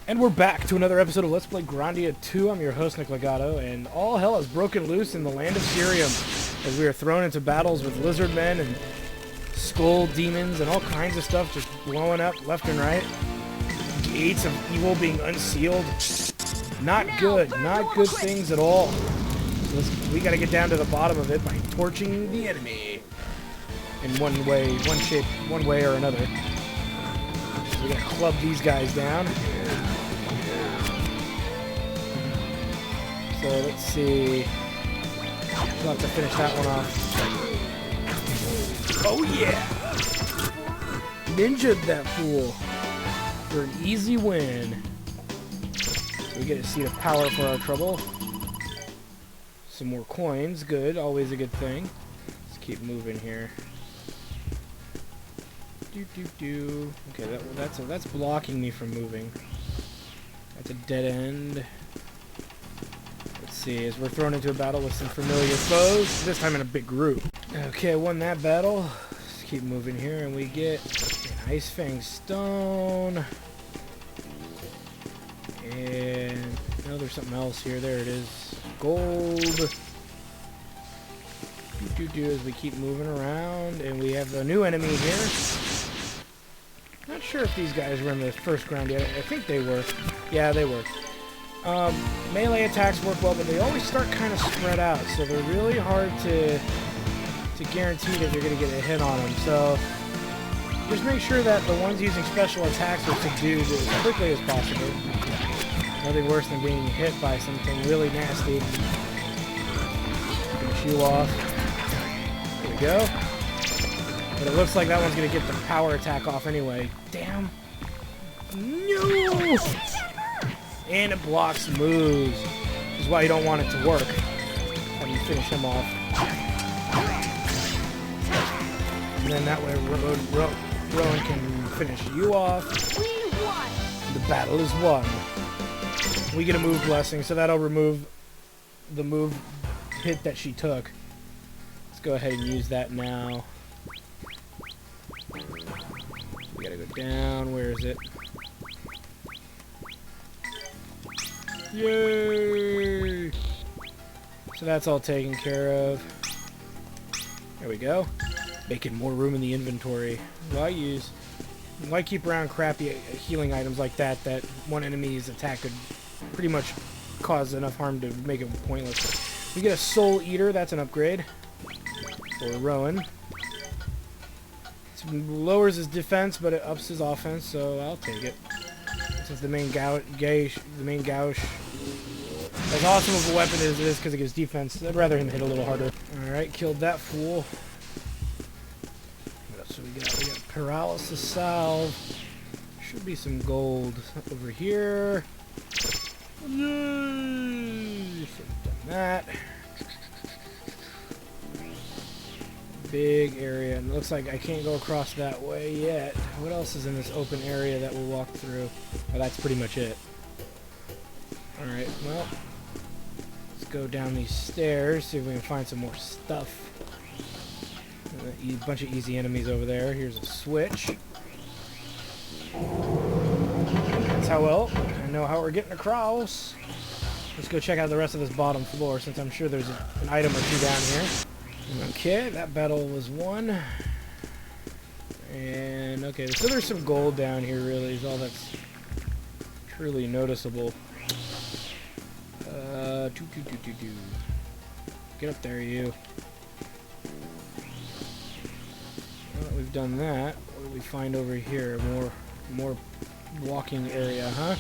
And we're back to another episode of Let's Play Grandia 2. I'm your host, Nick Legato, and all hell has broken loose in the land of Syrium as we are thrown into battles with lizard men and skull demons and all kinds of stuff just blowing up left and right. Gates of evil being unsealed. Not good things at all. So we gotta get down to the bottom of it by torching the enemy in one way or another. So we gotta club these guys down. So let's see. We'll have to finish that one off. Oh yeah! Ninja'd that fool for an easy win. So we get a seat of power for our trouble. Some more coins, good, always a good thing. Let's keep moving here. Okay, that's blocking me from moving. That's a dead end. Let's see, as we're thrown into a battle with some familiar foes, this time in a big group. Okay, I won that battle. Let's keep moving here, and we get an Ice Fang Stone. And oh, there's something else here. There it is. Gold. As we keep moving around, and we have a new enemy here. Not sure if these guys were in the first round yet. I think they were. Yeah, they were. Melee attacks work well, but they always start kind of spread out, so they're really hard to guarantee that you're going to get a hit on them. So just make sure that the ones using special attacks are subdued as quickly as possible. Nothing worse than being hit by something really nasty. Finish you off. There we go. But it looks like that one's going to get the power attack off anyway. Damn. No! And it blocks moves. Which is why you don't want it to work. When you finish him off. And then that way Rowan can finish you off. The battle is won. We get a move blessing, so that'll remove the move hit that she took. Let's go ahead and use that now. We gotta go down. Where is it? Yay! So that's all taken care of. There we go. Making more room in the inventory. Why keep around crappy healing items like that one enemy's attack could pretty much cause enough harm to make it pointless. We get a Soul Eater, that's an upgrade for Rowan. It lowers his defense, but it ups his offense, so I'll take it. Since the main gauche, as awesome of a weapon as it is because of his defense, I'd rather him hit a little harder. Alright, killed that fool. What else do we got? We got Paralysis Salve. Should be some gold over here. Yay! Should have done that. Big area, and it looks like I can't go across that way yet. What else is in this open area that we'll walk through? Oh, that's pretty much it. Alright, well, let's go down these stairs, see if we can find some more stuff. A bunch of easy enemies over there. Here's a switch. That's how well I know how we're getting across. Let's go check out the rest of this bottom floor, since I'm sure there's an item or two down here. Okay, that battle was won. And, okay, so there's some gold down here, really, is all that's truly noticeable. Get up there, you. Well, we've done that. What do we find over here? More walking area, huh?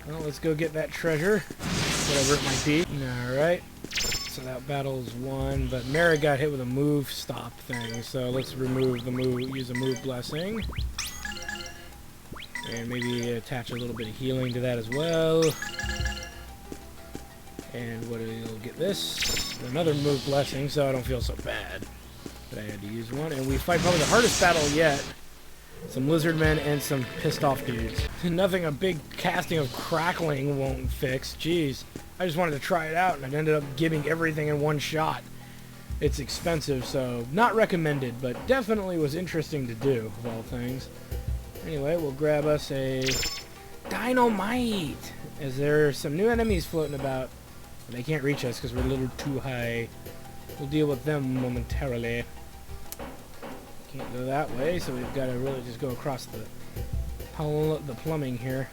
Well, let's go get that treasure, whatever it might be. Alright. So that battle's won, but Mara got hit with a move stop thing, so let's remove the move, use a move blessing. And maybe attach a little bit of healing to that as well. And we'll get this? Another move blessing, so I don't feel so bad that I had to use one. And we fight probably the hardest battle yet. Some lizard men and some pissed off dudes. Nothing a big casting of crackling won't fix. Jeez. I just wanted to try it out, and it ended up giving everything in one shot. It's expensive, so not recommended, but definitely was interesting to do, of all things. Anyway, we'll grab us a dynamite! As there are some new enemies floating about. They can't reach us because we're a little too high. We'll deal with them momentarily. Can't go that way, so we've got to really just go across the plumbing here.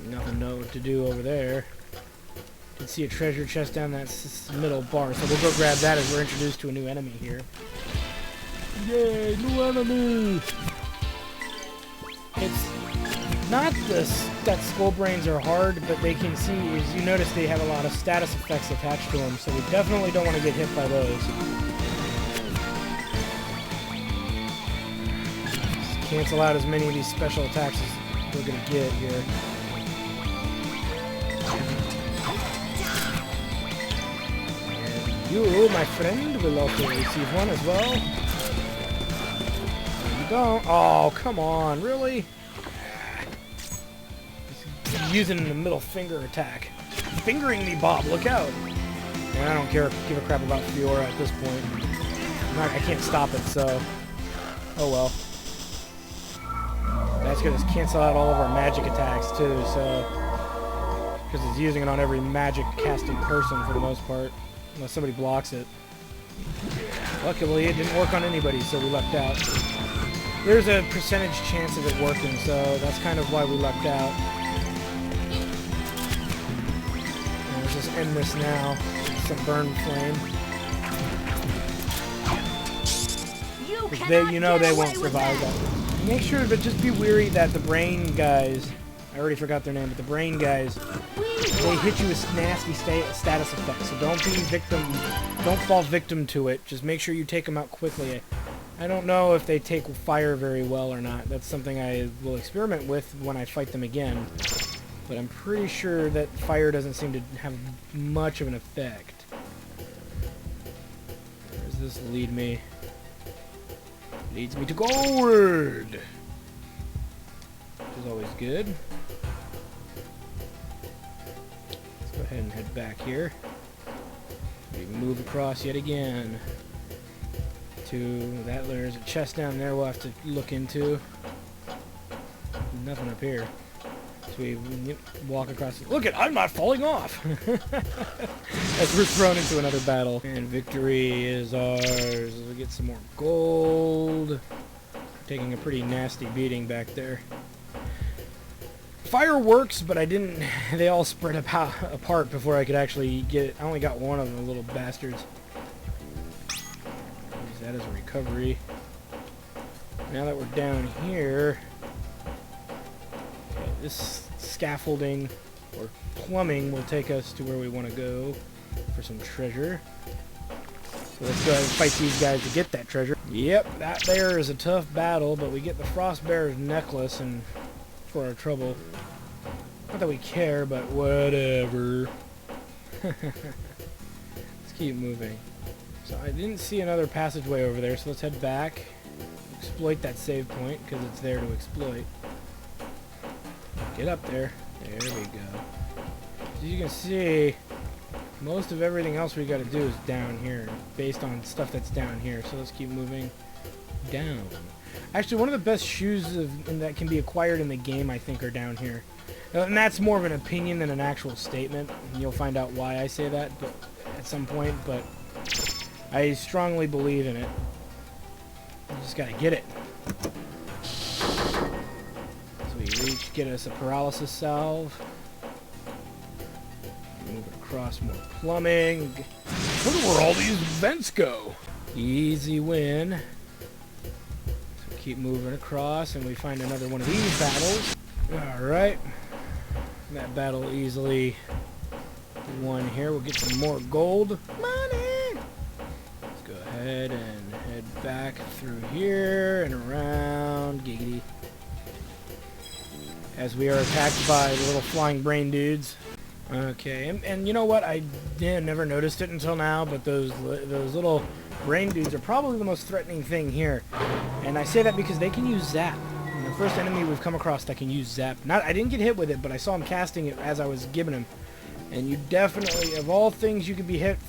Nothing to do over there. You can see a treasure chest down that middle bar, so we'll go grab that as we're introduced to a new enemy here. Yay, new enemy! It's not that skull brains are hard, but they can see, as you notice, they have a lot of status effects attached to them, so we definitely don't want to get hit by those. Just cancel out as many of these special attacks as we're going to get here. And you, my friend, will also receive one as well. No, you don't. Oh, come on, really? Using the middle finger attack. Fingering me, Bob, look out! And I don't give a crap about Fiora at this point. I can't stop it, so... Oh well. That's gonna cancel out all of our magic attacks, too, so... Because it's using it on every magic casting person for the most part. Unless somebody blocks it. Luckily, it didn't work on anybody, so we lucked out. There's a percentage chance of it working, so that's kind of why we lucked out. Let's just end this now. Some burn flame. You know they won't survive that. Make sure, but just be wary that the brain guys, I already forgot their name, but the brain guys, they hit you with nasty status effects. So don't fall victim to it. Just make sure you take them out quickly. I don't know if they take fire very well or not. That's something I will experiment with when I fight them again. But I'm pretty sure that fire doesn't seem to have much of an effect. Where does this lead me? Leads me to gold! Which is always good. Let's go ahead and head back here. We move across yet again to that. There's a chest down there we'll have to look into. Nothing up here. So we walk across. Look at, I'm not falling off! As we're thrown into another battle. And victory is ours. We get some more gold. Taking a pretty nasty beating back there. Fire works, but I didn't. They all spread apart before I could actually get it. I only got one of them, little bastards. Use that as a recovery. Now that we're down here. This scaffolding or plumbing will take us to where we want to go for some treasure. So let's go ahead and fight these guys to get that treasure. Yep, that there is a tough battle, but we get the Frost Bear's necklace and for our trouble. Not that we care, but whatever. Let's keep moving. So I didn't see another passageway over there, so let's head back. Exploit that save point, because it's there to exploit. Get up there. There we go. As you can see, most of everything else we gotta do is down here, based on stuff that's down here. So let's keep moving down. Actually, one of the best shoes that can be acquired in the game, I think, are down here. And that's more of an opinion than an actual statement. And you'll find out why I say that at some point, but I strongly believe in it. You just gotta get it. Get us a paralysis salve. Move it across more plumbing. Wonder where all these vents go. Easy win. So keep moving across and we find another one of these battles. Alright. That battle easily won here. We'll get some more gold. Money! Let's go ahead and head back through here and around. Giggity. As we are attacked by the little flying brain dudes. Okay, and you know what? I never noticed it until now, but those little brain dudes are probably the most threatening thing here. And I say that because they can use zap. And the first enemy we've come across that can use zap. I didn't get hit with it, but I saw him casting it as I was giving him. And you definitely, of all things you can be hit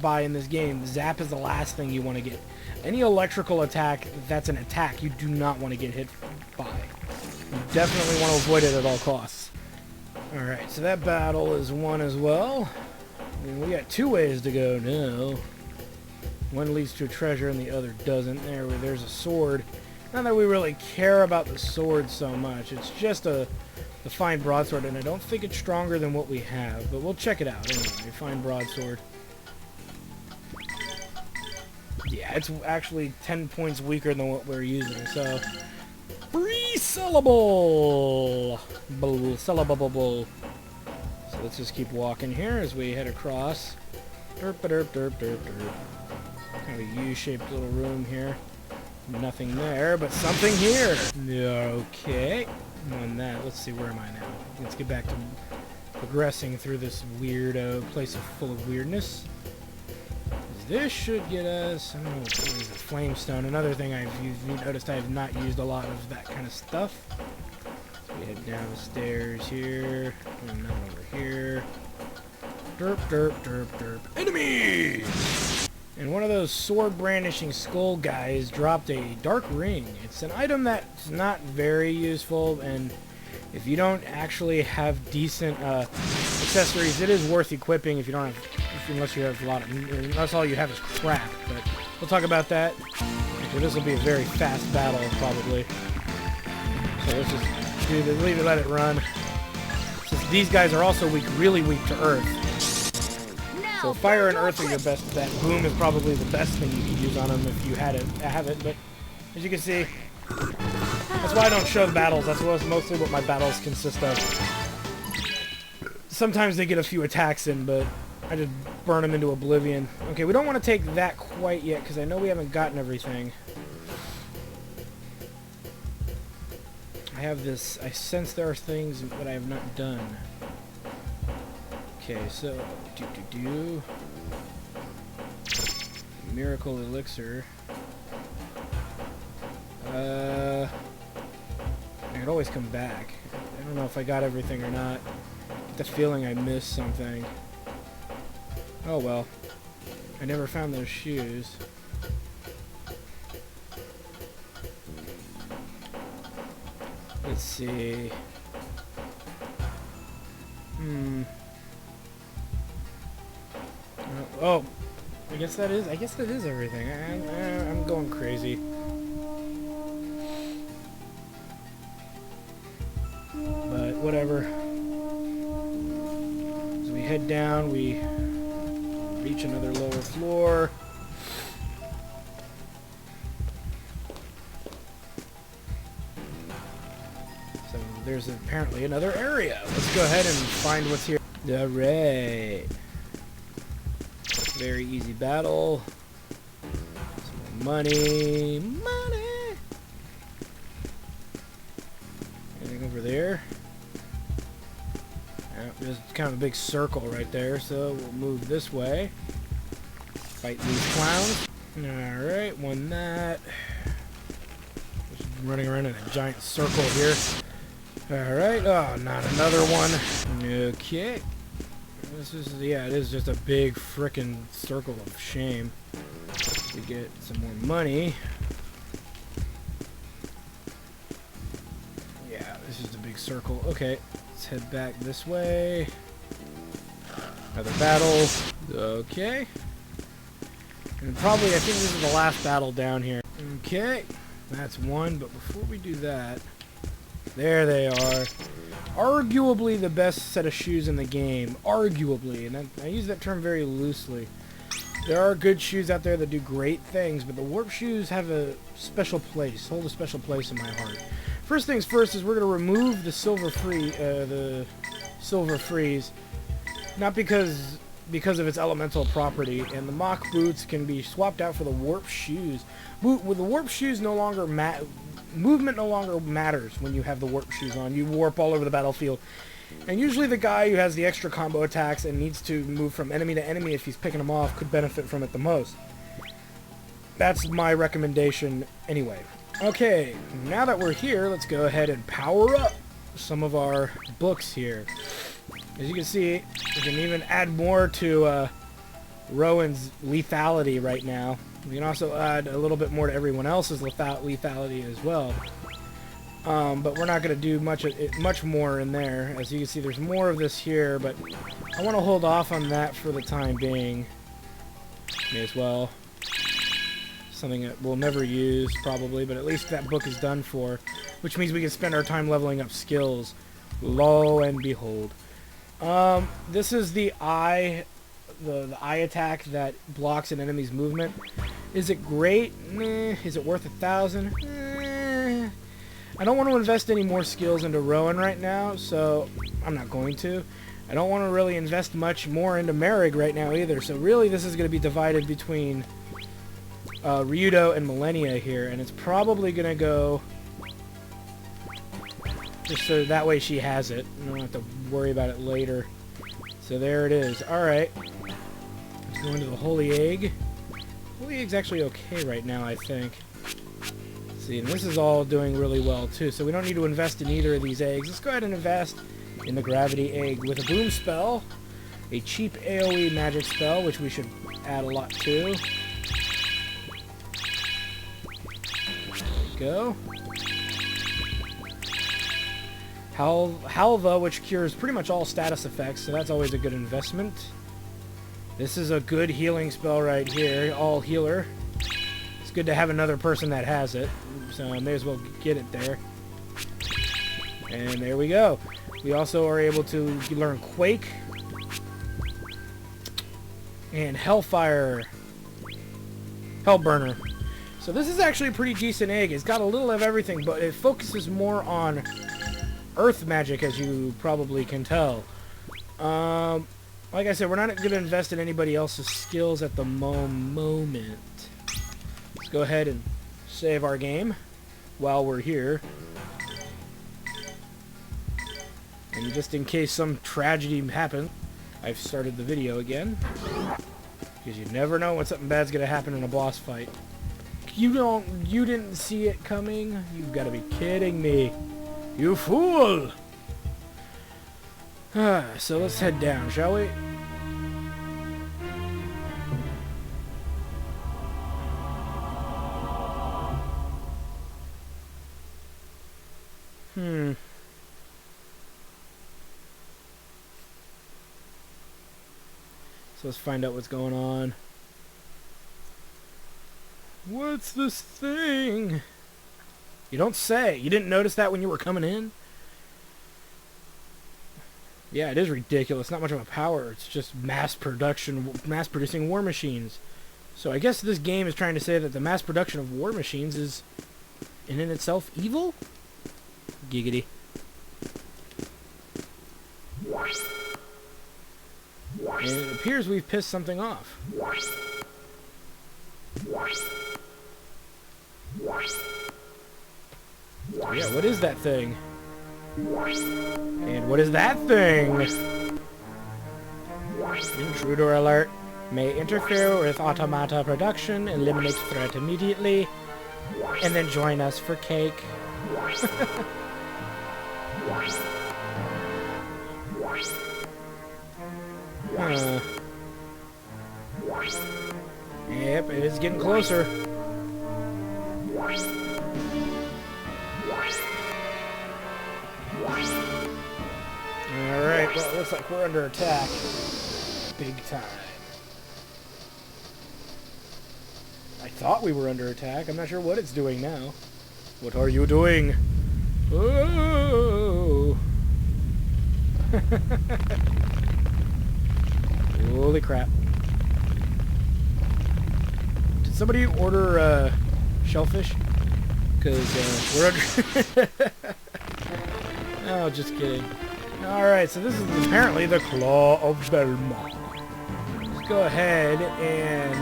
by in this game, zap is the last thing you want to get. Any electrical attack that's an attack you do not want to get hit by. definitely want to avoid it at all costs. Alright, so that battle is won as well. And we got 2 ways to go now. One leads to a treasure and the other doesn't. There's a sword. Not that we really care about the sword so much. It's just a fine broadsword, and I don't think it's stronger than what we have. But we'll check it out anyway. Fine broadsword. Yeah, it's actually 10 points weaker than what we're using, so... Resellable! Sellable. So let's just keep walking here as we head across. Derp-a-derp-derp-derp-derp. Kind of a U-shaped little room here. Nothing there, but something here. Okay. On that, let's see, where am I now? Let's get back to progressing through this weird place full of weirdness. This should get us, I don't know, what is it, flamestone. Another thing you've noticed I have not used a lot of that kind of stuff. So we head down the stairs here, and then over here. Derp, derp, derp, derp. Enemies! And one of those sword-brandishing skull guys dropped a dark ring. It's an item that's not very useful, and if you don't actually have decent accessories, it is worth equipping if you don't have, unless you have a lot of, unless all you have is crap. But we'll talk about that. Actually, this will be a very fast battle, probably. So let's just do this, leave it, let it run. Since these guys are also weak, really weak to earth. So fire and earth are your best bet. Boom is probably the best thing you can use on them if you have it. But as you can see, that's why I don't show the battles. That's mostly what my battles consist of. Sometimes they get a few attacks in, but I just burn them into oblivion. Okay, we don't want to take that quite yet, because I know we haven't gotten everything. I have this... I sense there are things that I have not done. Okay, so... Miracle elixir. I could always come back. I don't know if I got everything or not. I get the feeling I missed something. Oh well. I never found those shoes. Let's see. Oh, I guess that is everything. I'm going crazy. But whatever. As we head down, we reach another lower floor. So there's apparently another area. Let's go ahead and find what's here. Alright. Very easy battle. Some more money. Money! Anything over there? There's kind of a big circle right there, so we'll move this way. Fight these clowns. Alright, won that. Just running around in a giant circle here. Alright, oh, not another one. Okay. This is, yeah, it is just a big frickin' circle of shame. We get some more money. Yeah, this is a big circle. Okay, let's head back this way. Another battle. Okay. And probably, I think this is the last battle down here. Okay, that's one, but before we do that, there they are. Arguably the best set of shoes in the game. Arguably, and I use that term very loosely. There are good shoes out there that do great things, but the warp shoes have a special place, hold a special place in my heart. First things first is we're going to remove the silver freeze, not because of its elemental property, and the mock boots can be swapped out for the warp shoes. With the warp shoes no longer movement no longer matters when you have the warp shoes on. You warp all over the battlefield. And usually the guy who has the extra combo attacks and needs to move from enemy to enemy if he's picking them off could benefit from it the most. That's my recommendation anyway. Okay, now that we're here, let's go ahead and power up some of our books here. As you can see, we can even add more to Rowan's lethality right now. We can also add a little bit more to everyone else's lethality as well. But we're not going to do much more in there. As you can see, there's more of this here, but I want to hold off on that for the time being. May as well. Something that we'll never use, probably, but at least that book is done for, which means we can spend our time leveling up skills. Lo and behold. This is the eye, the eye attack that blocks an enemy's movement. Is it great? Meh. Is it worth 1,000? Eh. I don't want to invest any more skills into Rowan right now, so I'm not going to. I don't want to really invest much more into Merrig right now either, so really this is going to be divided between Ryudo and Millennia here, and it's probably going to go just so that way she has it. I don't have to worry about it later. So there it is. Alright. Let's go into the Holy Egg. Holy Egg's actually okay right now, I think. See, and this is all doing really well too, so we don't need to invest in either of these eggs. Let's go ahead and invest in the Gravity Egg with a Boom spell, a cheap AoE magic spell, which we should add a lot to. There we go. Halva, which cures pretty much all status effects, so that's always a good investment. This is a good healing spell right here, all healer. It's good to have another person that has it, so I may as well get it there. And there we go. We also are able to learn Quake and Hellfire, Hellburner. So this is actually a pretty decent egg. It's got a little of everything, but it focuses more on earth magic, as you probably can tell. Like I said, we're not going to invest in anybody else's skills at the moment. Let's go ahead and save our game while we're here. And just in case some tragedy happens, I've started the video again. Because you never know when something bad's going to happen in a boss fight. You didn't see it coming? You've got to be kidding me. You fool! So let's head down, shall we? So let's find out what's going on. What's this thing? You don't say. You didn't notice that when you were coming in? Yeah, it is ridiculous. Not much of a power. It's just mass producing war machines. So I guess this game is trying to say that the mass production of war machines is in itself evil? Giggity. And it appears we've pissed something off. Yeah, what is that thing? And what is that thing? Intruder alert. May interfere with automata production, eliminate threat immediately, and then join us for cake. Yep, it is getting closer. Alright, well, it looks like we're under attack. Big time. I thought we were under attack. I'm not sure what it's doing now. What are you doing? Oh! Holy crap. Did somebody order shellfish? Because we're under... Oh, just kidding. Alright, so this is apparently the Claw of Belmont. Let's go ahead and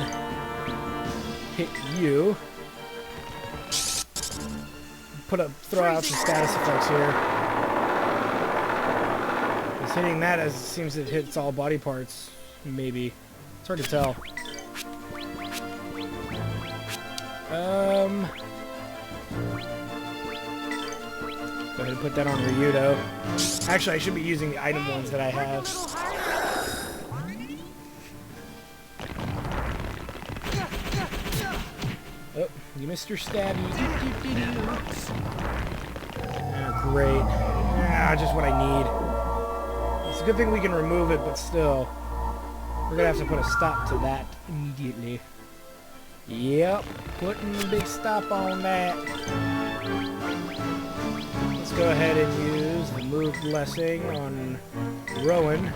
hit you. Throw out some status effects here. It's hitting that as it seems it hits all body parts, maybe. It's hard to tell. Go ahead and put that on Ryudo. Actually, I should be using the item ones that I have. Oh, you missed your stabby. great. Ah, just what I need. It's a good thing we can remove it, but still. We're gonna have to put a stop to that immediately. Yep, putting a big stop on that. Let's go ahead and use the move blessing on Rowan.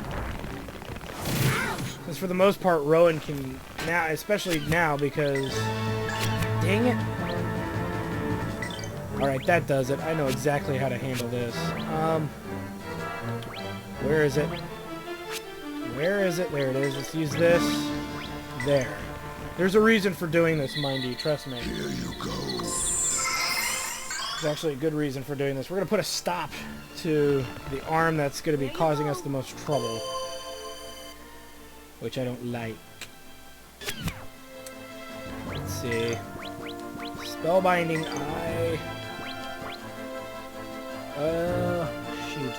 Because for the most part, Rowan can now, especially now, because dang it. Alright, that does it. I know exactly how to handle this. Where is it? Where is it? There it is. Let's use this. There. There's a reason for doing this, Mindy. Trust me. Here you go. There's actually a good reason for doing this. We're going to put a stop to the arm that's going to be causing us the most trouble. Which I don't like. Let's see. Spellbinding Eye. Shoot.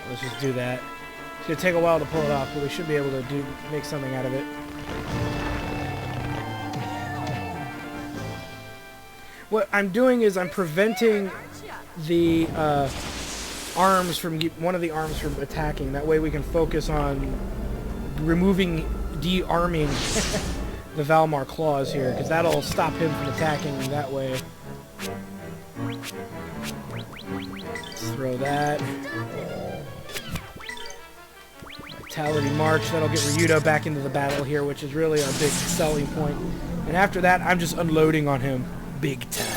Let's just do that. It's gonna take a while to pull it off, but we should be able to make something out of it. What I'm doing is I'm preventing the arms from one of the arms from attacking. That way we can focus on de-arming the Valmar claws here, because that'll stop him from attacking that way. Let's throw that. Vitality March, that'll get Ryudo back into the battle here, which is really our big selling point. And after that, I'm just unloading on him. Big time.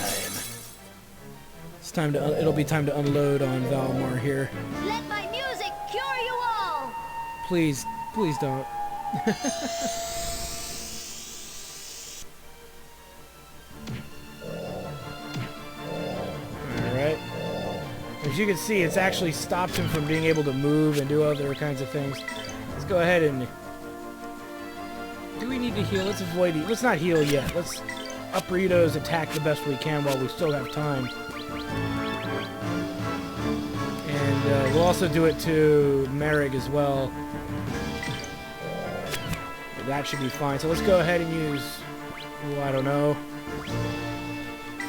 It's time to. It'll be time to unload on Valmar here. Let my music cure you all. Please, please don't. Alright. As you can see, it's actually stopped him from being able to move and do other kinds of things. Let's go ahead and... Do we need to heal? Let's avoid... Let's not heal yet. Let's up Ryudo's attack the best we can while we still have time. And we'll also do it to Merrig as well. That should be fine. So let's go ahead and use... Oh, I don't know.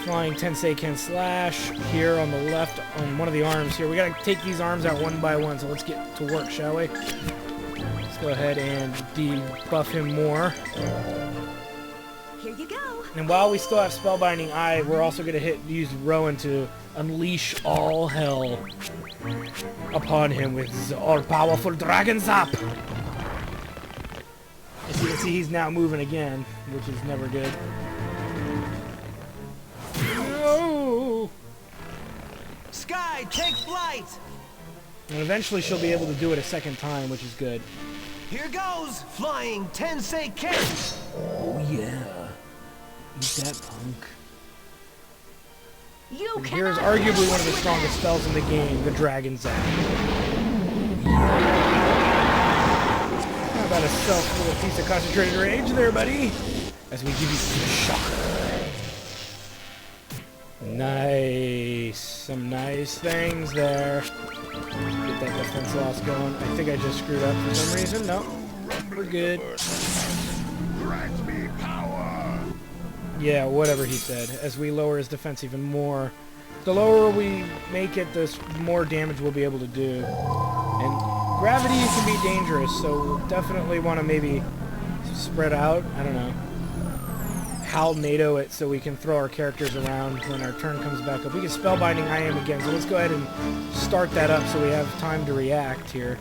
Flying Tensei Ken Slash here on the left on one of the arms here. We gotta take these arms out one by one, so let's get to work, shall we? Let's go ahead and debuff him more. Here you go. And while we still have Spellbinding Eye, we're also gonna use Rowan to unleash all hell upon him with the all-powerful Dragon Zap. As you can see, he's now moving again, which is never good. Oh! Sky, take flight! And eventually she'll be able to do it a second time, which is good. Here goes, flying Tensei Ken! Oh yeah. Eat that punk. You And here's arguably one of the strongest spells in the game, the Dragon Zap. How about a self-little piece of concentrated rage there, buddy? As we give you the shocker. Nice. Some nice things there. Get that defense loss going. I think I just screwed up for some reason. No. We're good. Grant me power. Yeah, whatever he said. As we lower his defense even more. The lower we make it, the more damage we'll be able to do. And gravity can be dangerous, so we'll definitely want to maybe spread out. I don't know. Howl NATO it so we can throw our characters around when our turn comes back up. We can Spellbinding I Am again, so let's go ahead and start that up so we have time to react here.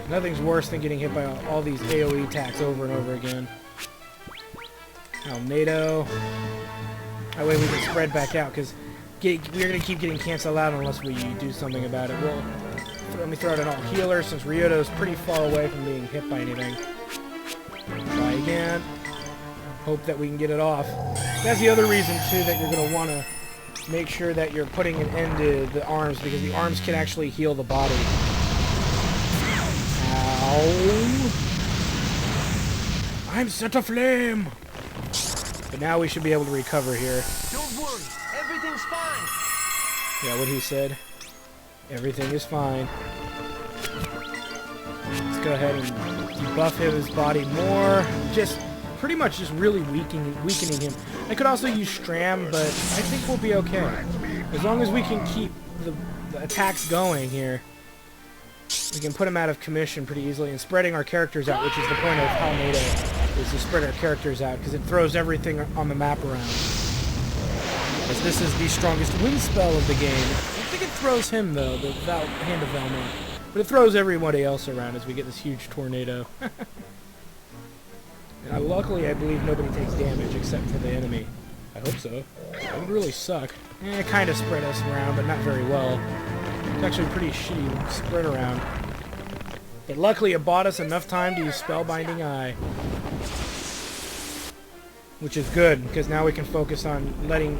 Nothing's worse than getting hit by all these AoE attacks over and over again. Howl NATO. That way we can spread back out, because we're going to keep getting canceled out unless we do something about it. Well, let me throw out an all healer since Ryudo's pretty far away from being hit by anything. Try again. Hope that we can get it off. That's the other reason, too, that you're going to want to make sure that you're putting an end to the arms, because the arms can actually heal the body. Ow. I'm set aflame! But now we should be able to recover here. Don't worry, everything's fine. Yeah, what he said. Everything is fine. Let's go ahead and buff his body more. Just pretty much just really weakening him. I could also use Stram, but I think we'll be okay. As long as we can keep the attacks going here, we can put him out of commission pretty easily, and spreading our characters out, which is the point of Palmetto, is to spread our characters out, because it throws everything on the map around. As this is the strongest wind spell of the game. I think it throws him, though, the Hand of Valmont. But it throws everybody else around as we get this huge tornado. And luckily, I believe nobody takes damage except for the enemy. I hope so. It would really suck. It kind of spread us around, but not very well. It's actually pretty shitty spread around. But luckily, it bought us enough time to use Spellbinding Eye. Which is good, because now we can focus on letting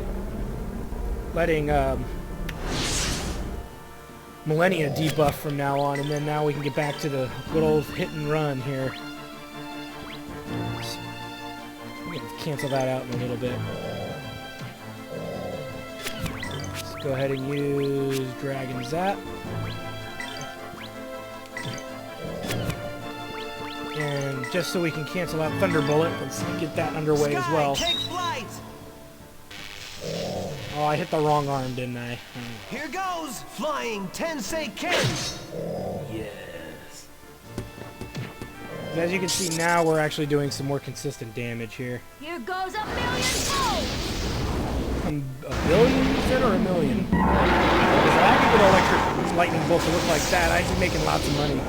Millennia debuff from now on, and then now we can get back to the good old hit and run here. I'm gonna cancel that out in a little bit. Let's go ahead and use Dragon Zap. And just so we can cancel out Thunderbolt, let's get that underway as well. Take flight. Oh, I hit the wrong arm, didn't I? Here goes, flying Tensei Ken. Yes. As you can see now, we're actually doing some more consistent damage here. Here goes a million volts! A billion, you said, or a million? Because if I could get electric lightning bolts to look like that, I'd be making lots of money.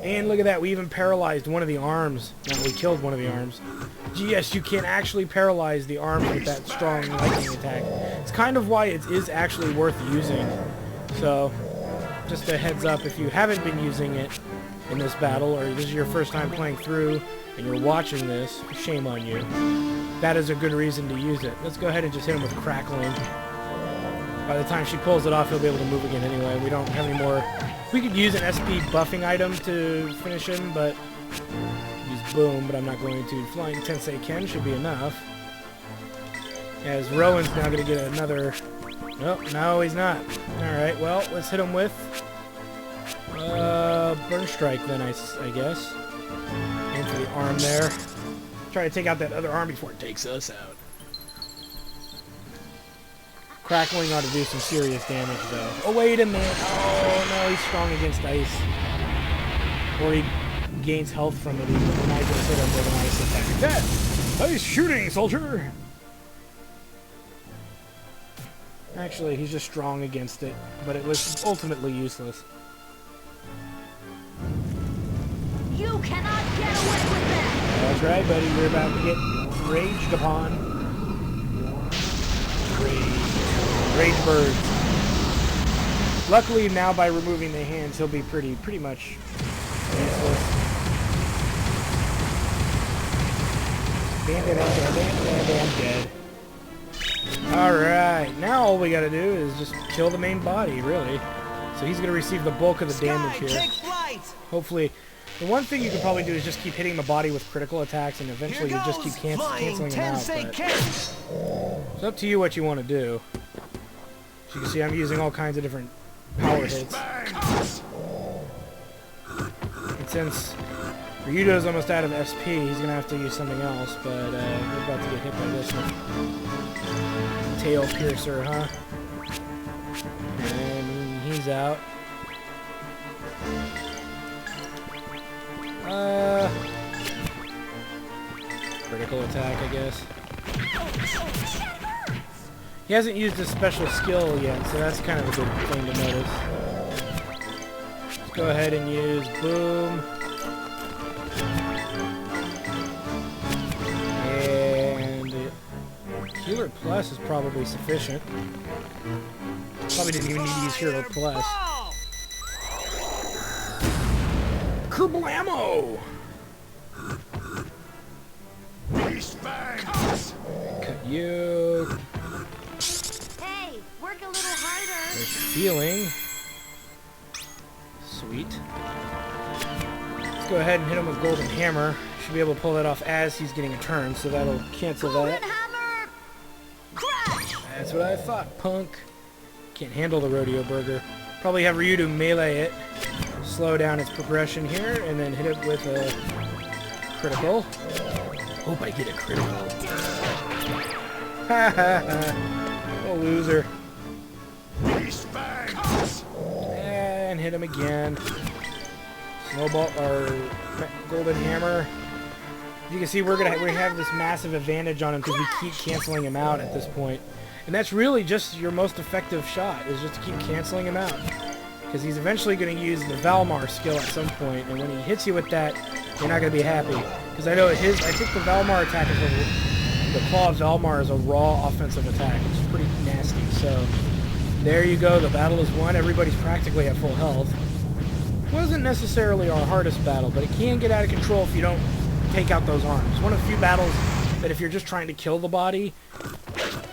And look at that, we even paralyzed one of the arms. No, we killed one of the arms. Yes, you can actually paralyze the arms with that strong lightning attack. It's kind of why it is actually worth using. So, just a heads up, if you haven't been using it in this battle, or this is your first time playing through, and you're watching this, shame on you. That is a good reason to use it. Let's go ahead and just hit him with Crackling. By the time she pulls it off, he'll be able to move again anyway. We don't have any more... We could use an SP buffing item to finish him, but... Use Boom, but I'm not going to. Flying Tensei Ken should be enough. As Rowan's now going to get another... Oh, no, he's not. Alright, well, let's hit him with... Burn Strike then, I guess. Into the arm there. Try to take out that other arm before it takes us out. Crackling ought to do some serious damage, though. Oh, wait a minute. Oh, no, he's strong against ice. Or he gains health from it, even when I just hit him with an ice attack. That! Nice shooting, soldier! Actually, he's just strong against it, but it was ultimately useless. You cannot get away with that! That's right, buddy. You're about to get raged upon. Rage birds. Luckily, now by removing the hands, he'll be pretty much useless. Bam, dead. Alright, now all we gotta do is just kill the main body, really. So he's gonna receive the bulk of the damage here. Hopefully, the one thing you can probably do is just keep hitting the body with critical attacks, and eventually you'll just keep canceling them out. But it's up to you what you want to do. As you can see, I'm using all kinds of different power hits. And since Ryudo's almost out of SP, he's going to have to use something else, but we're about to get hit by this one. Tail Piercer, huh? And he's out. Critical attack, I guess. He hasn't used his special skill yet, so that's kind of a good thing to notice. Let's go ahead and use Boom. And Healer Plus is probably sufficient. Probably didn't even need to use Healer Plus. Kerblammo! Cut you. Hey, work a little harder. There's healing. Sweet. Let's go ahead and hit him with Golden Hammer. Should be able to pull that off as he's getting a turn, so that'll cancel that. Golden Hammer! Crash! That's what I thought, punk. Can't handle the Rodeo Burger. Probably have Ryu to melee it, slow down its progression here, and then hit it with a critical. Hope I get a critical. Ha ha ha. Oh, loser. Beast fangs. And hit him again. Snowball, or golden hammer. You can see we have this massive advantage on him because we keep canceling him out at this point. And that's really just your most effective shot, is just to keep canceling him out. Because he's eventually going to use the Valmar skill at some point, and when he hits you with that, you're not going to be happy. Because I think the Valmar attack is the Claw of Valmar is a raw offensive attack, which is pretty nasty. So, there you go, the battle is won. Everybody's practically at full health. Wasn't necessarily our hardest battle, but it can get out of control if you don't take out those arms. One of the few battles that if you're just trying to kill the body,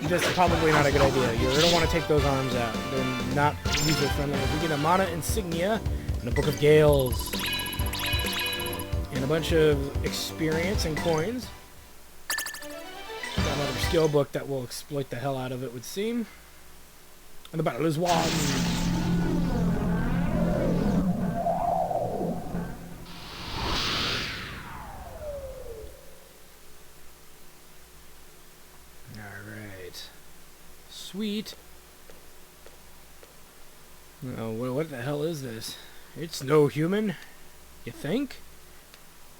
this is probably not a good idea. You're going to want to take those arms out. They're not user-friendly. We get a Mana Insignia and a Book of Gales. And a bunch of experience and coins. Got another skill book that will exploit the hell out of it, would seem. And the battle is won. Sweet. Oh, what the hell is this? It's no human. You think?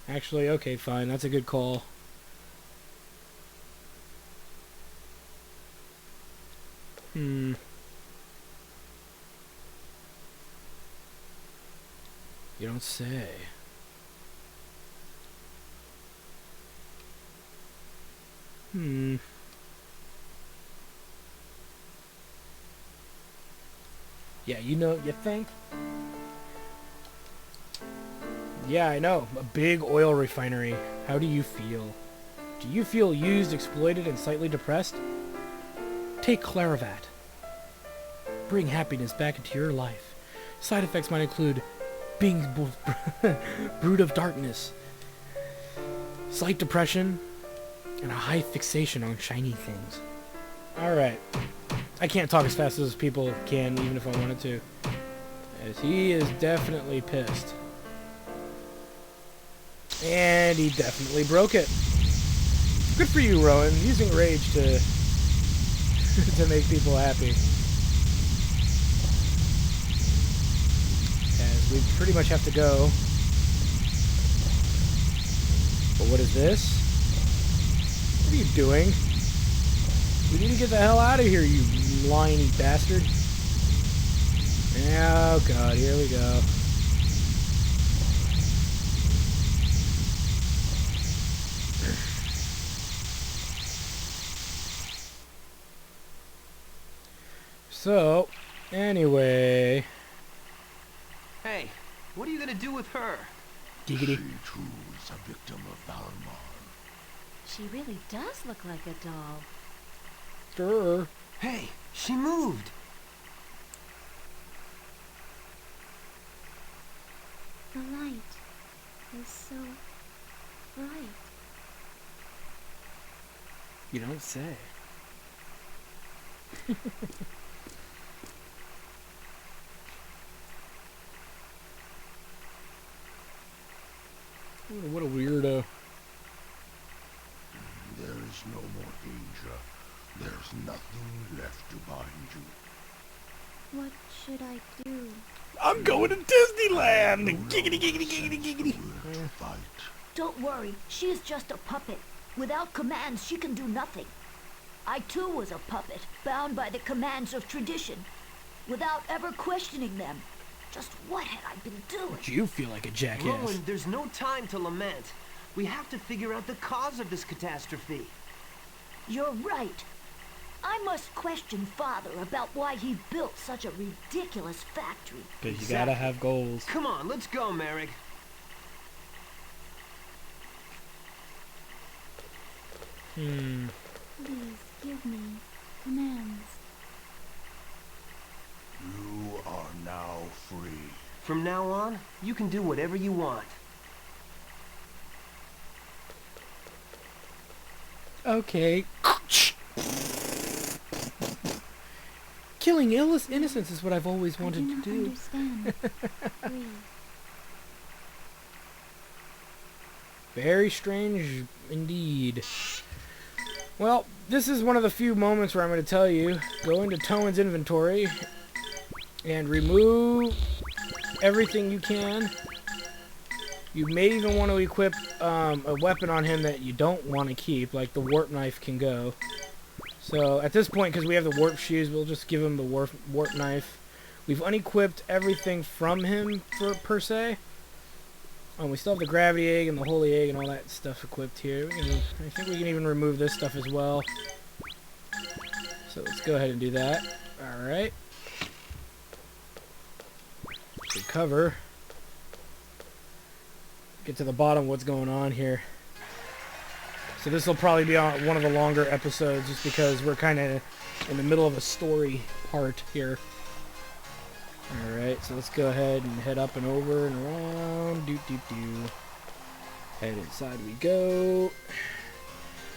Actually, okay, fine. That's a good call. You don't say. Yeah, you know, you think? Yeah, I know. A big oil refinery. How do you feel? Do you feel used, exploited, and slightly depressed? Take Claravat. Bring happiness back into your life. Side effects might include being brood of darkness, slight depression, and a high fixation on shiny things. Alright. I can't talk as fast as people can, even if I wanted to. As he is definitely pissed. And he definitely broke it. Good for you, Rowan. Using rage to to make people happy. As we pretty much have to go. But what is this? What are you doing? We need to get the hell out of here, you lying bastard. Oh god, here we go. So, anyway. Hey, what are you gonna do with her? Giggity. She too is a victim of Valmar. She really does look like a doll. Sure. Hey, she moved. The light is so bright. You don't say. What a weirdo. There is no more danger. There's nothing left to bind you. What should I do? I'm going to Disneyland! Giggity, giggity, giggity, giggity. Where to fight. Don't worry, she is just a puppet. Without commands, she can do nothing. I too was a puppet, bound by the commands of tradition, without ever questioning them. Just what had I been doing? You feel like a jackass. Rowan, there's no time to lament. We have to figure out the cause of this catastrophe. You're right. I must question Father about why he built such a ridiculous factory. Because you gotta have goals. Come on, let's go, Merrick. Please give me commands. You are now free. From now on, you can do whatever you want. Okay. Killing innocents is what I've always I wanted do to not do. understand. Breathe. Very strange indeed. Well, this is one of the few moments where I'm going to tell you, go into Towen's inventory and remove everything you can. You may even want to equip a weapon on him that you don't want to keep, like the warp knife can go. So at this point, because we have the warp shoes, we'll just give him the warp knife. We've unequipped everything from him per se. We still have the gravity egg and the holy egg and all that stuff equipped here. I think we can even remove this stuff as well. So let's go ahead and do that. Alright. Recover. Get to the bottom of what's going on here. So this will probably be on one of the longer episodes just because we're kind of in the middle of a story part here. Alright, so let's go ahead and head up and over and around. Head inside we go.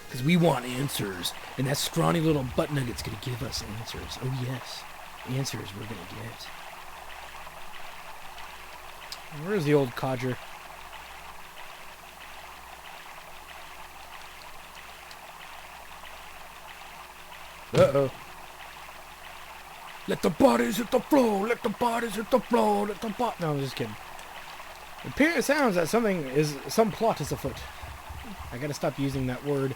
Because we want answers. And that scrawny little butt nugget's going to give us answers. Oh yes. Answers we're going to get. Where's the old codger? Uh-oh. Let the bodies hit the floor. Let the bodies hit the floor. Let the No, I'm just kidding. It sounds that some plot is afoot. I gotta stop using that word.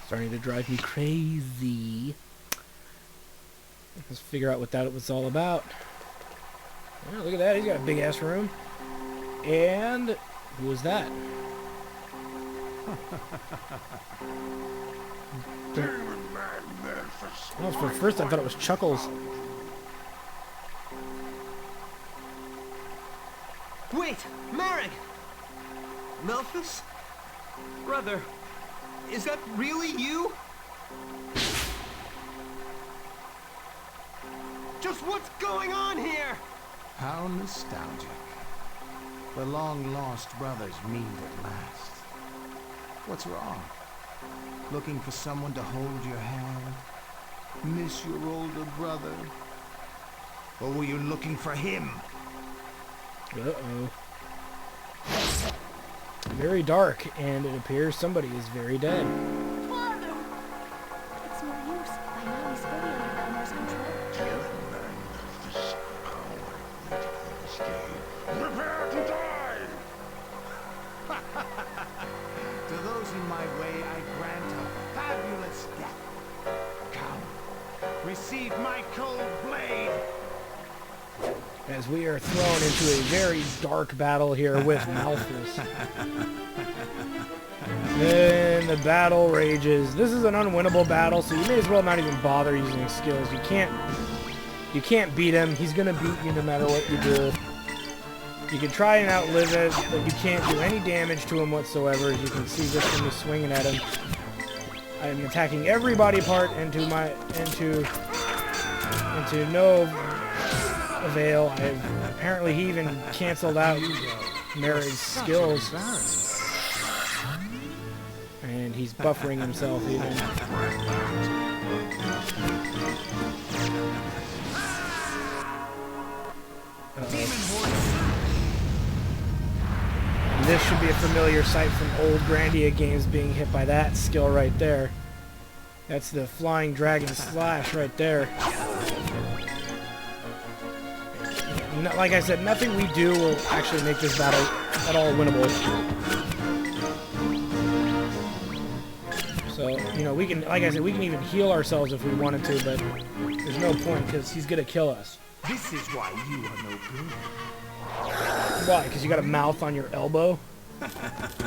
Starting to drive me crazy. Let's figure out what that was all about. Oh, look at that. He's got a big ass room. And who was that? Oh, for first I thought it was Chuckles. Wait, Marek! Melphis? Brother, is that really you? Just what's going on here? How nostalgic. The long-lost brothers meet at last. What's wrong? Looking for someone to hold your hand? Miss your older brother? Or were you looking for him? Uh-oh. Very dark, and it appears somebody is very dead. Father! It's no use. By now he's fully under Valnor's control. Every man has this power waiting for this day. Prepare to die! To those in my way, I grant a fabulous death. Come, receive my cold blade. As we are thrown into a very dark battle here with Malthus. Then the battle rages. This is an unwinnable battle, so you may as well not even bother using skills. You can't beat him. He's gonna beat you no matter what you do. You can try and outlive it, but you can't do any damage to him whatsoever, as you can see just from me swinging at him. I'm attacking every body part into no avail. Apparently he even canceled out Mary's skills. And he's buffering himself even. This should be a familiar sight from old Grandia games, being hit by that skill right there. That's the flying dragon slash right there. Like I said, nothing we do will actually make this battle at all winnable. So, you know, we can, like I said, we can even heal ourselves if we wanted to, but there's no point because he's gonna kill us. This is why you are no good. Why? Because you got a mouth on your elbow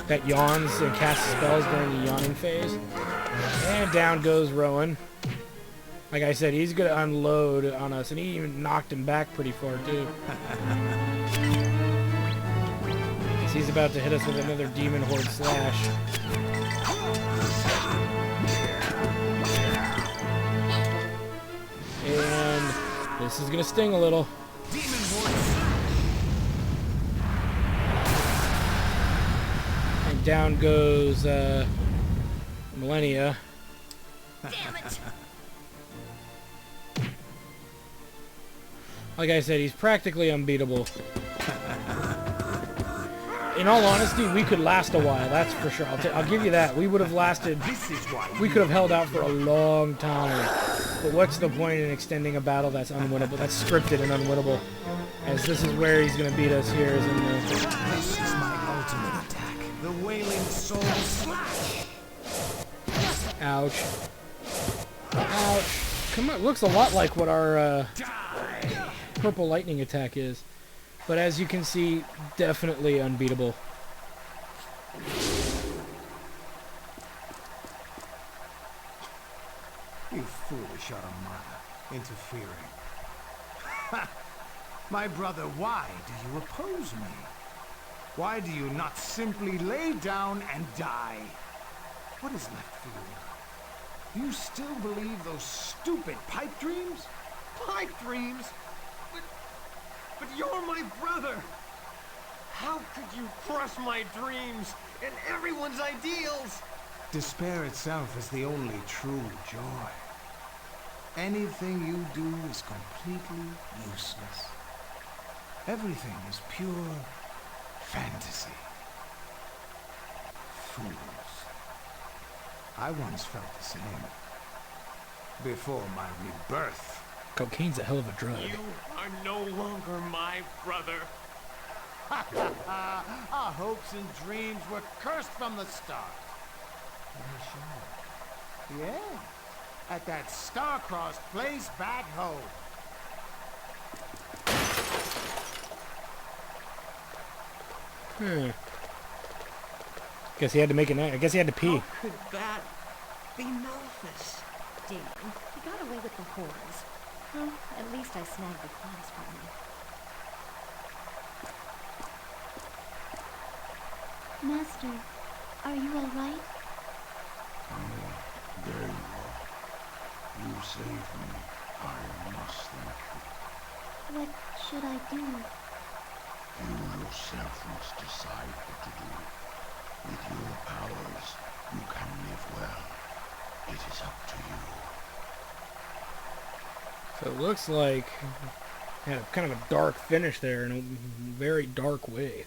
that yawns and casts spells during the yawning phase. And down goes Rowan. Like I said, he's gonna unload on us, and he even knocked him back pretty far too. So he's about to hit us with another demon horde slash. And this is gonna sting a little. And down goes Millennia. Damn it! Like I said, he's practically unbeatable. In all honesty, we could last a while, that's for sure. I'll give you that. We would have lasted... We could have held out for a long time. But what's the point in extending a battle that's unwinnable? That's scripted and unwinnable. As this is where he's going to beat us here. Is in the... This is my ultimate attack. The Wailing Soul Slash! Ouch. Ouch. Come on, looks a lot like what our purple lightning attack is. But as you can see, definitely unbeatable. You foolish automata, interfering. My brother, why do you oppose me? Why do you not simply lay down and die? What is left for you now? You still believe those stupid pipe dreams? Pipe dreams? But you're my brother! How could you crush my dreams and everyone's ideals? Despair itself is the only true joy. Anything you do is completely useless. Everything is pure fantasy. Fools. I once felt the same. Before my rebirth. Cocaine's a hell of a drug. You are no longer my brother. Our hopes and dreams were cursed from the start. Yeah, at that star-crossed place back home. Guess he had to make I guess he had to pee. How could that be Malthus? Damon, you got away with the horns. Well, at least I snagged the claws from you. Master, are you all right? There you are. You saved me. I must thank you. What should I do? You yourself must decide what to do. With your powers, you can live well. It is up to you. So it looks like had a kind of a dark finish there in a very dark way.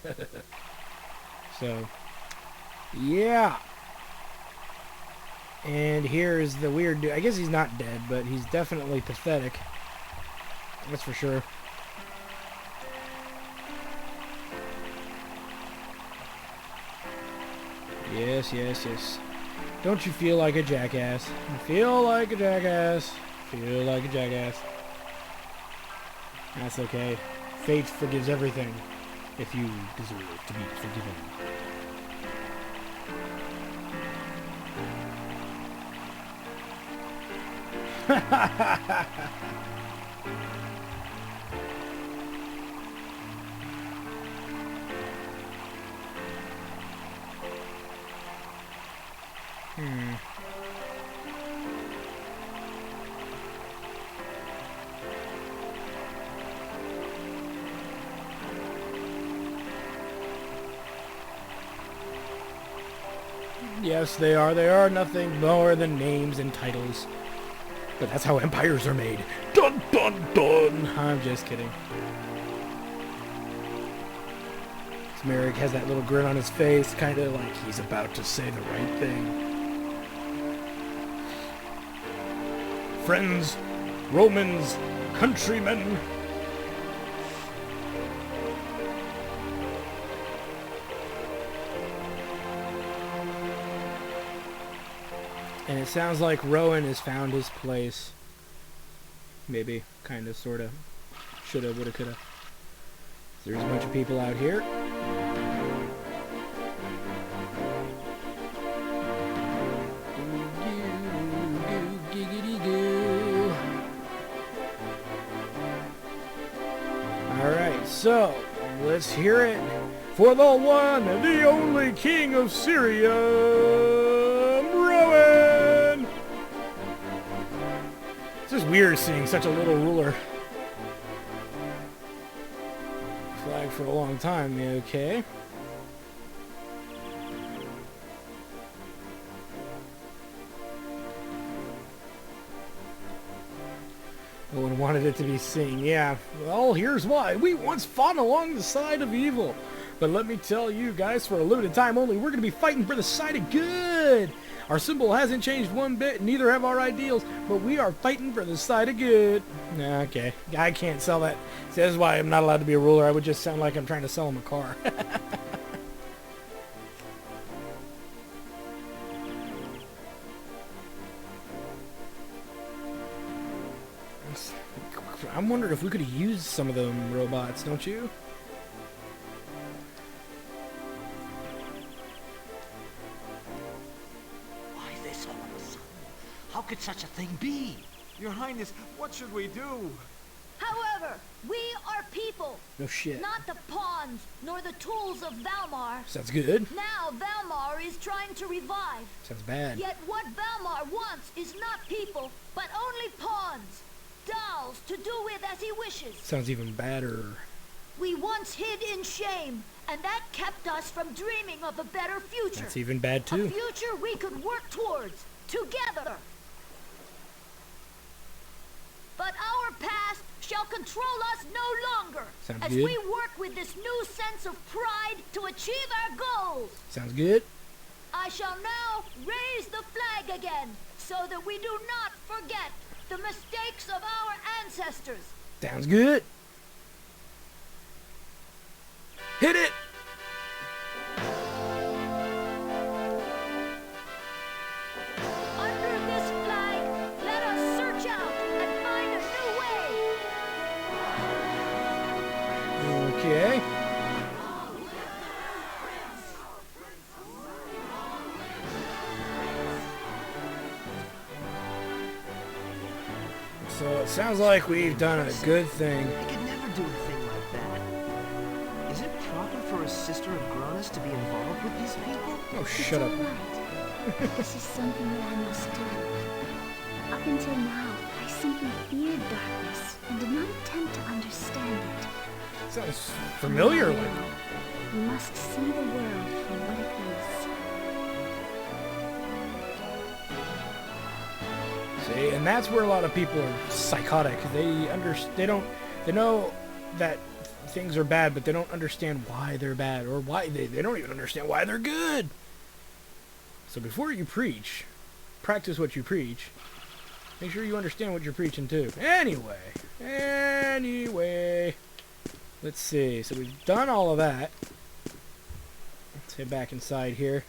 So, yeah. And here's the weird dude. I guess he's not dead, but he's definitely pathetic. That's for sure. Yes, yes, yes. Don't you feel like a jackass? Feel like a jackass. Feel like a jackass. That's okay. Fate forgives everything if you deserve to be forgiven. Yes, they are. They are nothing more than names and titles. But that's how empires are made. Dun dun dun! I'm just kidding. Merrick has that little grin on his face, kind of like he's about to say the right thing. Friends, Romans, countrymen. And it sounds like Rowan has found his place. Maybe, kind of, sort of. Shoulda, woulda, coulda. There's a bunch of people out here. Alright, so, let's hear it for the one and the only king of Syria, Rowan! It's just weird seeing such a little ruler. Flag for a long time, okay. No one wanted it to be seen. Yeah, well, here's why. We once fought along the side of evil. But let me tell you guys, for a limited time only, we're going to be fighting for the side of good. Our symbol hasn't changed one bit, neither have our ideals, but we are fighting for the side of good. Okay, I can't sell that. See, this is why I'm not allowed to be a ruler. I would just sound like I'm trying to sell him a car. I'm wondering if we could have used some of them robots, don't you? Why this all of a sudden? How could such a thing be? Your Highness, what should we do? However, we are people, No shit. not the pawns nor the tools of Valmar. Sounds good. Now Valmar is trying to revive. Sounds bad. Yet what Valmar wants is not people, but only pawns. Dolls to do with as he wishes. Sounds even badder. We once hid in shame, and that kept us from dreaming of a better future. That's even bad A too. future we could work towards, together. But our past shall control us no longer. Sounds as good. we work with this new sense of pride to achieve our goals. Sounds good. I shall now raise the flag again, so that we do not forget the mistakes of our ancestors. Sounds good. Hit it! Under this flag, let us search out and find a new way. Okay. So it sounds like we've done a good thing. I could never do a thing like that. Is it proper for a sister of Granus to be involved with these people? Oh, shut up. It's all right. This is something that I must do. Up until now, I simply feared darkness and did not attempt to understand it. Sounds familiar. Like, We must see the world for what it is. see, and that's where a lot of people are psychotic. They know that things are bad, but they don't understand why they're bad, or why they don't even understand why they're good. So before you preach, practice what you preach. Make sure you understand what you're preaching too. Anyway, let's see. So we've done all of that. Let's head back inside here.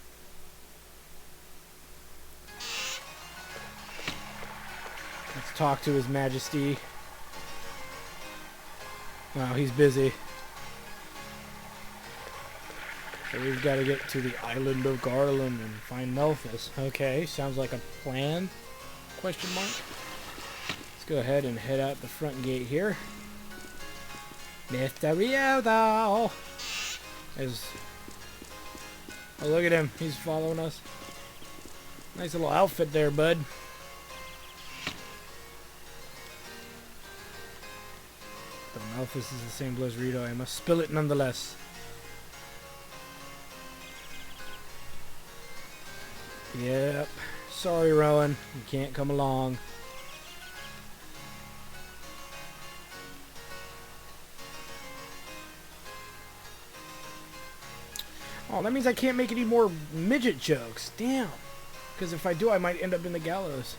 Let's talk to His Majesty. Wow, he's busy. So we've got to get to the island of Garland and find Melphis. Okay, sounds like a plan? Question mark. Let's go ahead and head out the front gate here. Mr. Riodo! Oh, look at him. He's following us. Nice little outfit there, bud. Though Melphis is the same blood as Rito, I must spill it nonetheless. Yep. Sorry, Rowan. You can't come along. Oh, that means I can't make any more midget jokes. Damn. Because if I do, I might end up in the gallows.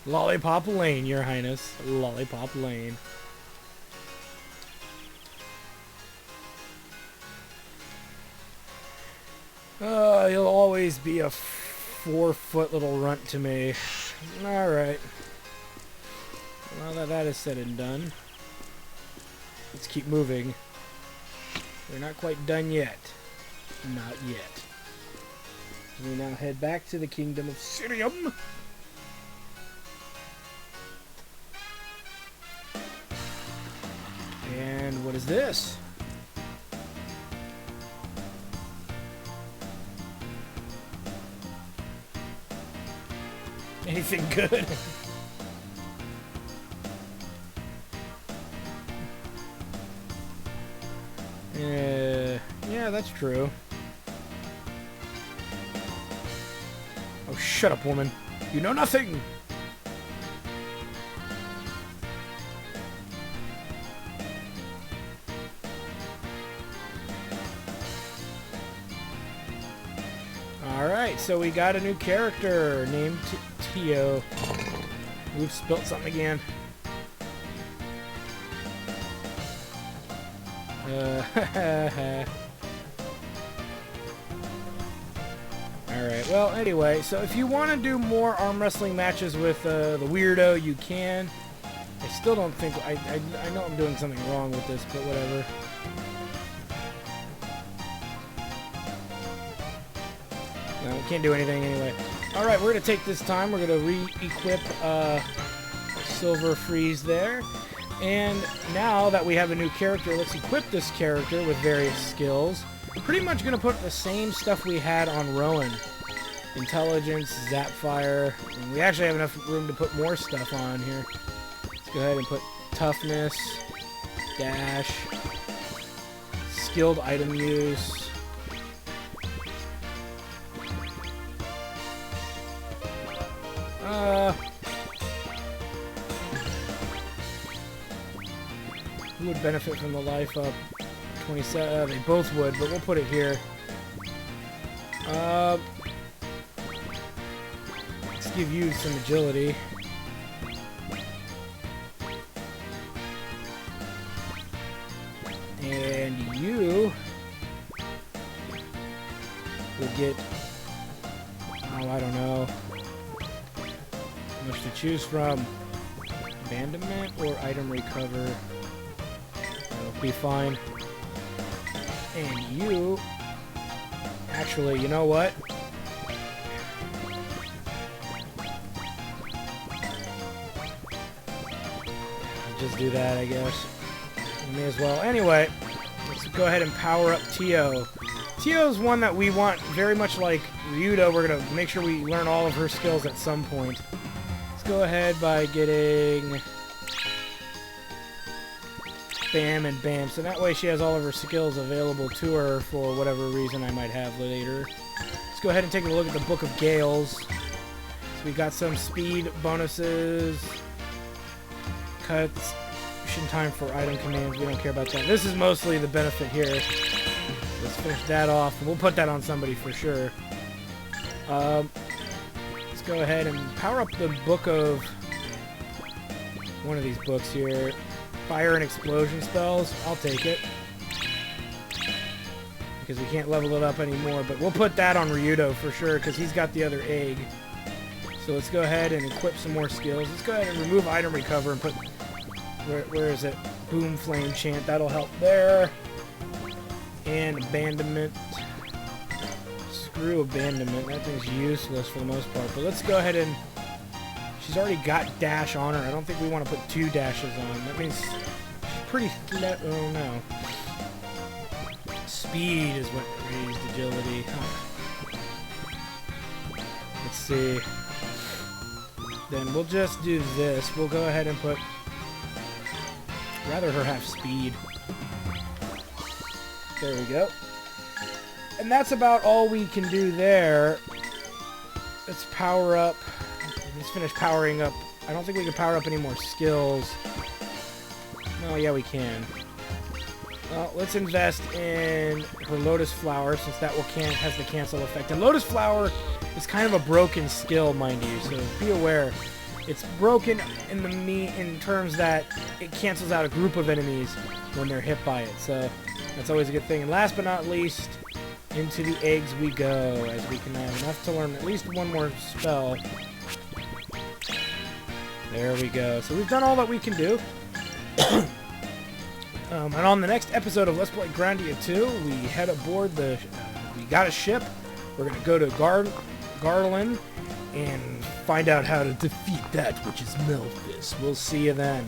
Lollipop Lane, Your Highness. Lollipop Lane. He'll always be a 4-foot little runt to me. Alright. Well, that is said and done. Let's keep moving. We're not quite done yet. Not yet. We now head back to the Kingdom of Sirium. And what is this? Anything good? Yeah, that's true. Oh, Shut up, woman. You know nothing. Alright, so we got a new character named Tio. We've spilt something again. Alright, well, anyway, so if you want to do more arm wrestling matches with the weirdo, you can. I still don't think... I know I'm doing something wrong with this, but whatever. No, we can't do anything anyway. Alright, we're going to take this time. We're going to re-equip Silver Freeze there. And now that we have a new character, let's equip this character with various skills. Pretty much going to put the same stuff we had on Rowan. Intelligence, Zapfire. And we actually have enough room to put more stuff on here. Let's go ahead and put Toughness, Dash, Skilled Item Use. Who would benefit from the life up? 27. They both would, but we'll put it here. Let's give you some agility. And you will get... Oh, I don't know. Much to choose from. Abandonment or item recover. That'll be fine. And you... Actually, you know what? Just do that, I guess. We may as well. Anyway, let's go ahead and power up Tio. Tio's one that we want very much like Ryudo. We're going to make sure we learn all of her skills at some point. Let's go ahead by getting... Bam and Bam. So that way she has all of her skills available to her for whatever reason I might have later. Let's go ahead and take a look at the Book of Gales. So we got some speed bonuses. Cuts. Time for item commands. We don't care about that. This is mostly the benefit here. Let's finish that off. We'll put that on somebody for sure. Let's go ahead and power up the book of one of these books here. Fire and explosion spells. I'll take it. Because we can't level it up anymore. But we'll put that on Ryudo for sure because he's got the other egg. So let's go ahead and equip some more skills. Let's go ahead and remove item recover and put... Where is it? Boom Flame Chant. That'll help there. And Abandonment. Screw Abandonment. That thing's useless for the most part. But let's go ahead and... She's already got Dash on her. I don't think we want to put 2 dashes on. That means she's pretty... Oh, no. Speed is what raised agility. Huh. Let's see. Then we'll just do this. We'll go ahead and put... Rather her have speed. There we go. And that's about all we can do there. Let's power up. Let's finish powering up. I don't think we can power up any more skills. No, yeah, we can. Well, let's invest in her Lotus Flower since that will has the cancel effect. And Lotus Flower is kind of a broken skill, mind you, so be aware. It's broken in terms that it cancels out a group of enemies when they're hit by it. So that's always a good thing. And last but not least, into the eggs we go, as we can have enough to learn at least one more spell. There we go. So we've done all that we can do. And on the next episode of Let's Play Grandia 2, we head aboard the... we got a ship. We're going to go to Garland and find out how to defeat that which is Memphis. We'll see you then.